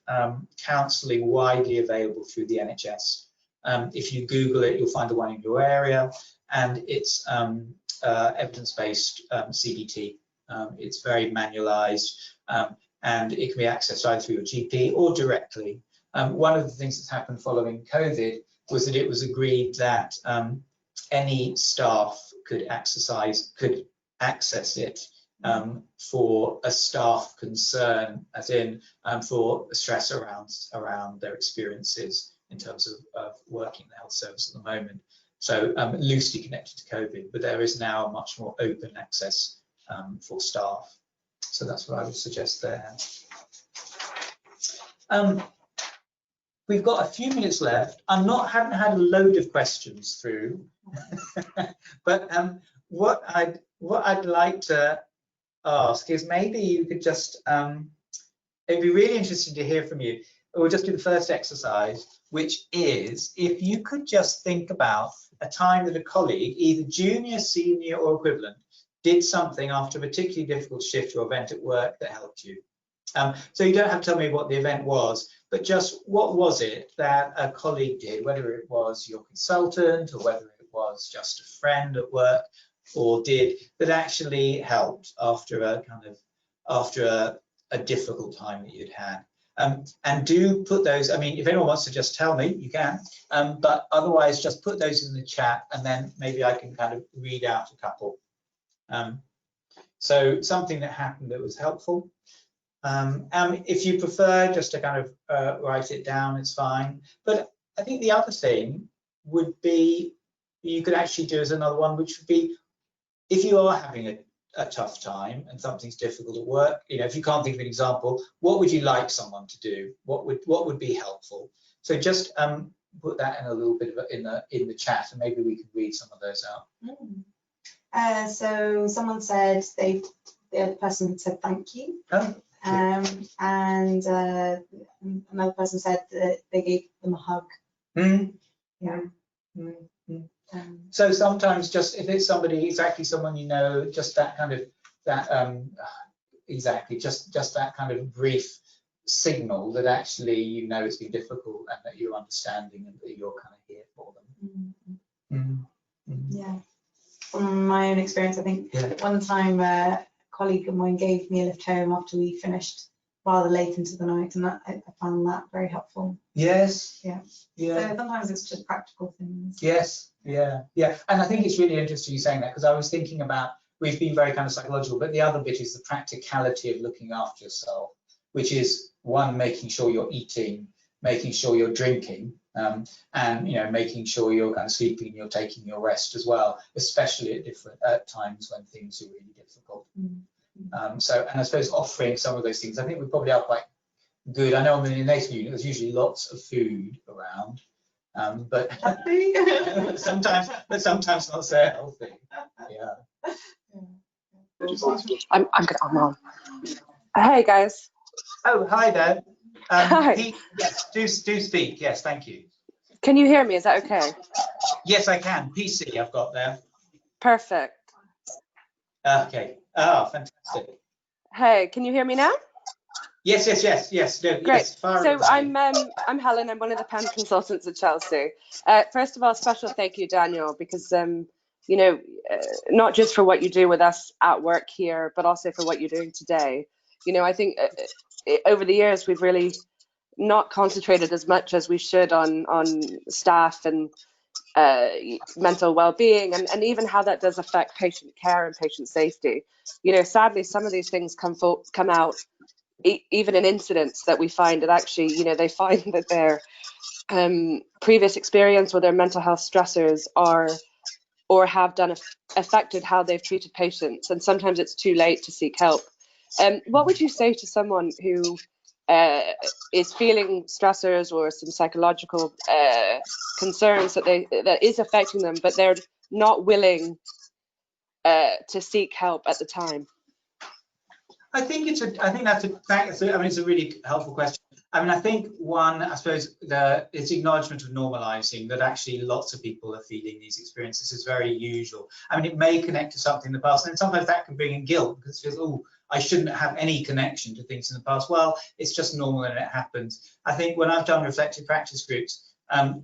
counselling widely available through the NHS. If you Google it, you'll find the one in your area, and it's evidence-based CBT. It's very manualised, and it can be accessed either through your GP or directly. One of the things that's happened following COVID was that it was agreed that any staff could access it for a staff concern, as in for stress around their experiences in terms of working in the health service at the moment. So loosely connected to COVID, but there is now much more open access for staff. So that's what I would suggest there. We've got a few minutes left. Haven't had a load of questions through, but what I'd like to ask is maybe you could just, it'd be really interesting to hear from you. We'll just do the first exercise, which is if you could just think about a time that a colleague, either junior, senior or equivalent, did something after a particularly difficult shift or event at work that helped you. So you don't have to tell me what the event was, but just what was it that a colleague did, whether it was your consultant or whether it was just a friend at work, or did that actually helped after a difficult time that you'd had. And do put those, if anyone wants to just tell me, you can, but otherwise just put those in the chat, and then maybe I can kind of read out a couple. So something that happened that was helpful. If you prefer just to kind of write it down, it's fine. But I think the other thing would be, you could actually do as another one, which would be, if you are having a tough time and something's difficult at work, you know, if you can't think of an example, what would you like someone to do? What would be helpful? So just put that in a little bit of in the chat, and maybe we could read some of those out. So someone said the other person said thank you. Oh. And another person said that they gave them a hug. Yeah. So sometimes, just if it's somebody, exactly someone you know, just that kind of exactly just that kind of brief signal that actually you know it's been difficult and that you're understanding and that you're kind of here for them. Yeah. From my own experience, I think one time a colleague of mine gave me a lift home after we finished rather late into the night, and I found that very helpful. Yes. Yeah. Yeah. So sometimes it's just practical things. Yes. Yeah. Yeah. And I think it's really interesting you saying that, because I was thinking about, we've been very kind of psychological, but the other bit is the practicality of looking after yourself, which is one, making sure you're eating, making sure you're drinking, and you know, making sure you're kind of sleeping, you're taking your rest as well, especially at different times when things are really difficult. So, and I suppose offering some of those things, I think we probably are quite good. I know in the native unit there's usually lots of food around, but sometimes not so healthy. Yeah. I'm on. Hey guys. Oh, hi there. Hi. Pete, yes, do speak. Yes, thank you. Can you hear me? Is that okay? Yes, I can. PC I've got there. Perfect. Okay. Oh, fantastic. Hey, can you hear me now? Yes. No, Great. yes, So I'm Helen. I'm one of the PAN consultants at Chelsea. First of all, special thank you, Daniel, because you know, not just for what you do with us at work here, but also for what you're doing today. You know, I think over the years we've really not concentrated as much as we should on staff and mental well-being, and even how that does affect patient care and patient safety. You know, sadly, some of these things come out even in incidents that we find that actually, you know, they find that their previous experience or their mental health stressors are or have done affected how they've treated patients, and sometimes it's too late to seek help. What would you say to someone who is feeling stressors or some psychological concerns that is affecting them, but they're not willing to seek help at the time? I think it's a really helpful question. I mean, I think one, I suppose it's acknowledgement of normalizing that actually lots of people are feeling these experiences is very usual. I mean, it may connect to something in the past, and sometimes that can bring in guilt because it feels, oh, I shouldn't have any connection to things in the past. Well, it's just normal and it happens. I think when I've done reflective practice groups,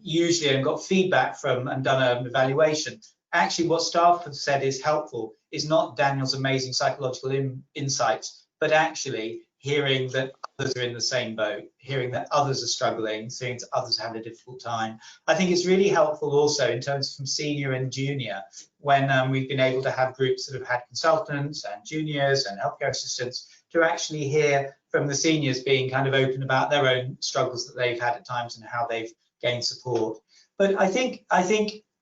usually I've got feedback from and done an evaluation. Actually, what staff have said is helpful is not Daniel's amazing psychological insights, but actually hearing that others are in the same boat, hearing that others are struggling, seeing that others have a difficult time. I think it's really helpful also in terms from senior and junior, when we've been able to have groups that have had consultants and juniors and healthcare assistants to actually hear from the seniors being kind of open about their own struggles that they've had at times and how they've gained support. But I think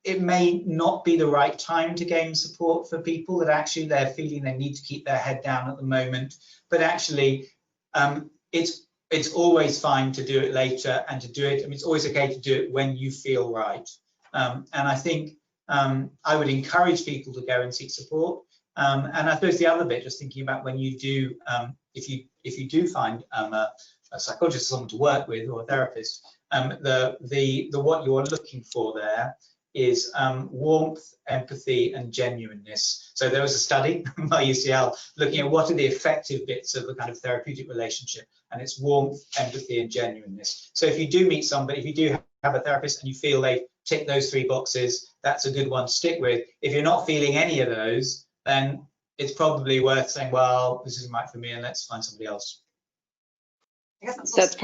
it may not be the right time to gain support for people that actually they're feeling they need to keep their head down at the moment. But actually, it's always fine to do it later and to do it. I mean, it's always okay to do it when you feel right. And I think I would encourage people to go and seek support. And I suppose the other bit, just thinking about when you do, if you do find a psychologist, someone to work with, or a therapist, the what you're looking for there is warmth, empathy, and genuineness. So there was a study by UCL looking at what are the effective bits of a kind of therapeutic relationship, and it's warmth, empathy, and genuineness. So if you do meet somebody, if you do have a therapist and you feel they tick those 3 boxes, that's a good one to stick with. If you're not feeling any of those, then it's probably worth saying, well, this isn't right for me, and let's find somebody else.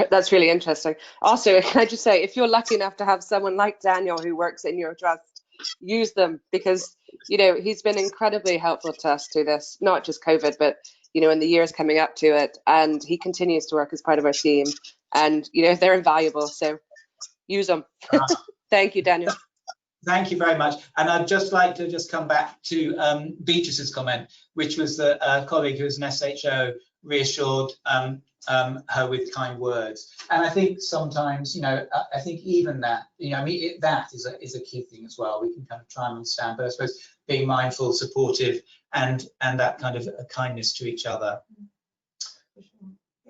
That's really interesting. Also, can I just say, if you're lucky enough to have someone like Daniel who works in your trust, use them, because, you know, he's been incredibly helpful to us through this, not just COVID, but, you know, in the years coming up to it. And he continues to work as part of our team, and, you know, they're invaluable. So use them. Thank you, Daniel. Thank you very much. And I'd just like to just come back to Beatrice's comment, which was that a colleague who's an SHO reassured her with kind words. And I think sometimes, you know, I think even that, you know, I mean, that is a key thing as well. We can kind of try and understand, but I suppose being mindful, supportive, and that kind of a kindness to each other.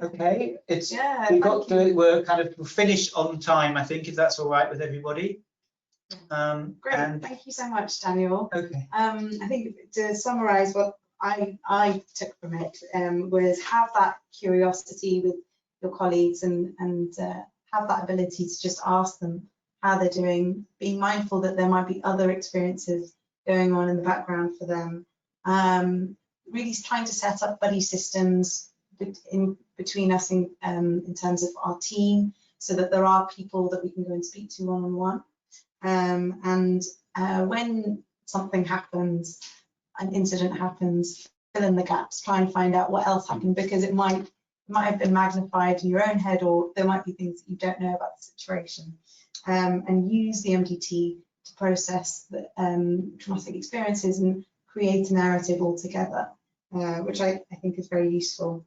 Okay, we're kind of finished on time, I think, if that's all right with everybody. Great, thank you so much, Daniel. Okay. I think to summarise what I took from it was have that curiosity with your colleagues and have that ability to just ask them how they're doing, being mindful that there might be other experiences going on in the background for them. Really trying to set up buddy systems in between us in terms of our team, so that there are people that we can go and speak to one-on-one. And when something happens, an incident happens, fill in the gaps, try and find out what else happened, because it might have been magnified in your own head, or there might be things that you don't know about the situation. And use the MDT to process the traumatic experiences and create a narrative altogether, which I think is very useful.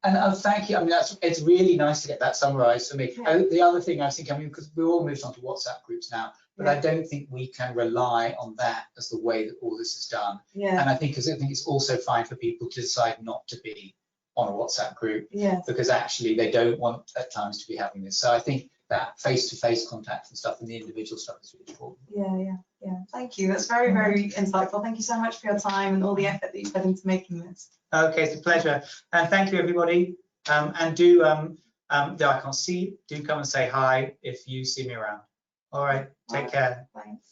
And thank you. I mean, it's really nice to get that summarised for me. Yeah. The other thing I was thinking, I mean, because we're all moved on to WhatsApp groups now, but I don't think we can rely on that as the way that all this is done. Yeah. And I think it's also fine for people to decide not to be on a WhatsApp group, because actually they don't want at times to be having this. So I think that face-to-face contact and stuff and the individual stuff is really important. Yeah. Thank you. That's very, very insightful. Thank you so much for your time and all the effort that you put into making this. Okay, it's a pleasure. And thank you, everybody. And do, I can't see you, do come and say hi if you see me around. All right, take care. Thanks.